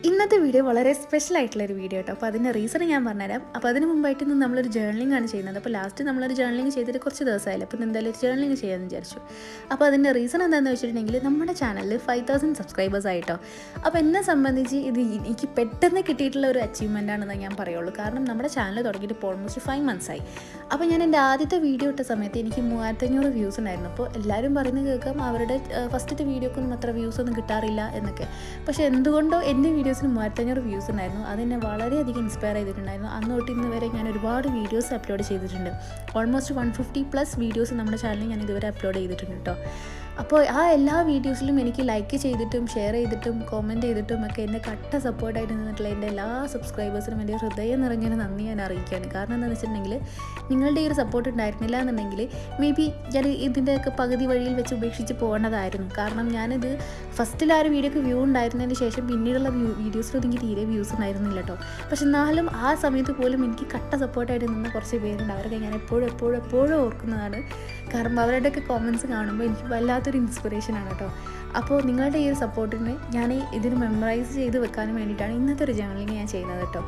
ഇന്നത്തെ വീഡിയോ വളരെ സ്പെഷ്യൽ ആയിട്ടുള്ളൊരു വീഡിയോ കേട്ടോ. അപ്പോൾ അതിൻ്റെ റീസൺ ഞാൻ പറഞ്ഞുതരാം. അപ്പോൾ അതിന് മുമ്പായിട്ട് ഇന്ന് നമ്മളൊരു ജേർണലിംഗ് ആണ് ചെയ്യുന്നത്. അപ്പോൾ ലാസ്റ്റ് നമ്മളൊരു ജേർണലിംഗ് ചെയ്തിട്ട് കുറച്ച് ദിവസമായില്ല. അപ്പോൾ എന്തായാലും ഒരു ജേർണലിംഗ് ചെയ്യാമെന്ന് വിചാരിച്ചു. അപ്പോൾ അതിൻ്റെ റീസൺ എന്താണെന്ന് വെച്ചിട്ടുണ്ടെങ്കിൽ നമ്മുടെ ചാനലിൽ 5000 സബ്സ്ക്രൈബേഴ്സ് ആയിട്ടോ. അപ്പോൾ എന്നെ സംബന്ധിച്ച് ഇത് എനിക്ക് പെട്ടെന്ന് കിട്ടിയിട്ടുള്ള ഒരു അച്ചീവ്മെൻ്റ് ആണെന്ന് ഞാൻ പറയുള്ളൂ. കാരണം നമ്മുടെ ചാനൽ തുടങ്ങിയിട്ട് ഇപ്പോൾ ഓൾമോസ്റ്റ് 5 months ആയി. അപ്പോൾ ഞാൻ എൻ്റെ ആദ്യത്തെ വീഡിയോ ഇട്ട സമയത്ത് എനിക്ക് 3500 വ്യൂസ് ഉണ്ടായിരുന്നു. അപ്പോൾ എല്ലാവരും പറയുന്നത് കേൾക്കാം അവരുടെ ഫസ്റ്റത്തെ വീഡിയോക്കൊന്നും അത്ര വ്യൂസ് ഒന്നും കിട്ടാറില്ല എന്നൊക്കെ. പക്ഷേ എന്തുകൊണ്ടോ എൻ്റെ വീഡിയോസിന് 3500 വ്യൂസ് ഉണ്ടായിരുന്നു. അതെന്നെ വളരെയധികം ഇൻസ്പയർ ചെയ്തിട്ടുണ്ടായിരുന്നു. അന്ന് തൊട്ട് ഇന്ന് വരെ ഞാൻ ഒരുപാട് വീഡിയോസ് അപ്ലോഡ് ചെയ്തിട്ടുണ്ട്. ഓൾമോസ്റ്റ് 150+ വീഡിയോസ് നമ്മുടെ ചാനലിൽ ഞാൻ ഇതുവരെ അപ്ലോഡ് ചെയ്തിട്ടുണ്ട് കേട്ടോ. അപ്പോൾ ആ എല്ലാ വീഡിയോസിലും എനിക്ക് ലൈക്ക് ചെയ്തിട്ടും ഷെയർ ചെയ്തിട്ടും കമൻറ്റ് ചെയ്തിട്ടും ഒക്കെ എന്നെ കട്ട സപ്പോർട്ടായിട്ട് നിന്നിട്ടുള്ള എൻ്റെ എല്ലാ സബ്സ്ക്രൈബേഴ്സിനും എൻ്റെ ഹൃദയം നിറഞ്ഞൊരു നന്ദി ഞാൻ അറിയിക്കുകയാണ്. കാരണം എന്താണെന്ന് വെച്ചിട്ടുണ്ടെങ്കിൽ നിങ്ങളുടെ ഈ ഒരു സപ്പോർട്ട് ഉണ്ടായിരുന്നില്ല എന്നുണ്ടെങ്കിൽ മേ ബി ഞാൻ ഇതിൻ്റെയൊക്കെ പകുതി വഴിയിൽ വെച്ച് ഉപേക്ഷിച്ച് പോകേണ്ടതായിരുന്നു. കാരണം ഞാനിത് ഫസ്റ്റിൽ ആ ഒരു വീഡിയോക്ക് വ്യൂ ഉണ്ടായിരുന്നതിന് ശേഷം പിന്നീടുള്ള വീഡിയോസിലും എനിക്ക് തീരെ വ്യൂസ് ഉണ്ടായിരുന്നില്ല കേട്ടോ. പക്ഷെ എന്നാലും ആ സമയത്ത് പോലും എനിക്ക് കട്ട സപ്പോർട്ടായിട്ട് നിന്ന കുറച്ച് പേരുണ്ട്. അവരൊക്കെ ഞാൻ എപ്പോഴും ഓർക്കുന്നതാണ്. കാരണം അവരുടെയൊക്കെ കോമൻസ് കാണുമ്പോൾ എനിക്ക് വല്ലാത്തൊരു ഇൻസ്പിറേഷനാണ് കേട്ടോ. അപ്പോൾ നിങ്ങളുടെ ഈ ഒരു സപ്പോർട്ടിന് ഞാൻ ഇതിന് മെമ്മറൈസ് ചെയ്ത് വെക്കാനും വേണ്ടിയിട്ടാണ് ഇന്നത്തെ ഒരു ജേർണലിംഗ് ഞാൻ ചെയ്യുന്നത് കേട്ടോ.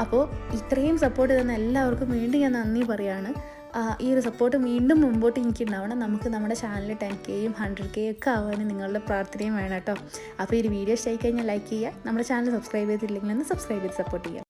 അപ്പോൾ ഇത്രയും സപ്പോർട്ട് തന്ന എല്ലാവർക്കും വീണ്ടും ഞാൻ നന്ദി പറയുകയാണ്. ഈ ഒരു സപ്പോർട്ട് വീണ്ടും മുമ്പോട്ട് എനിക്ക് ഉണ്ടാവണം. നമുക്ക് നമ്മുടെ ചാനൽ 10Kയും 100K ഒക്കെ ആവാനും നിങ്ങളുടെ പ്രാർത്ഥനയും വേണം കേട്ടോ. അപ്പോൾ ഈ ഒരു വീഡിയോ ഇഷ്ടമായി കഴിഞ്ഞാൽ ലൈക്ക് ചെയ്യുക. നമ്മുടെ ചാനൽ സബ്സ്ക്രൈബ് ചെയ്തിട്ടില്ലെങ്കിൽ ഒന്ന് സബ്സ്ക്രൈബ് ചെയ്ത് സപ്പോർട്ട് ചെയ്യുക.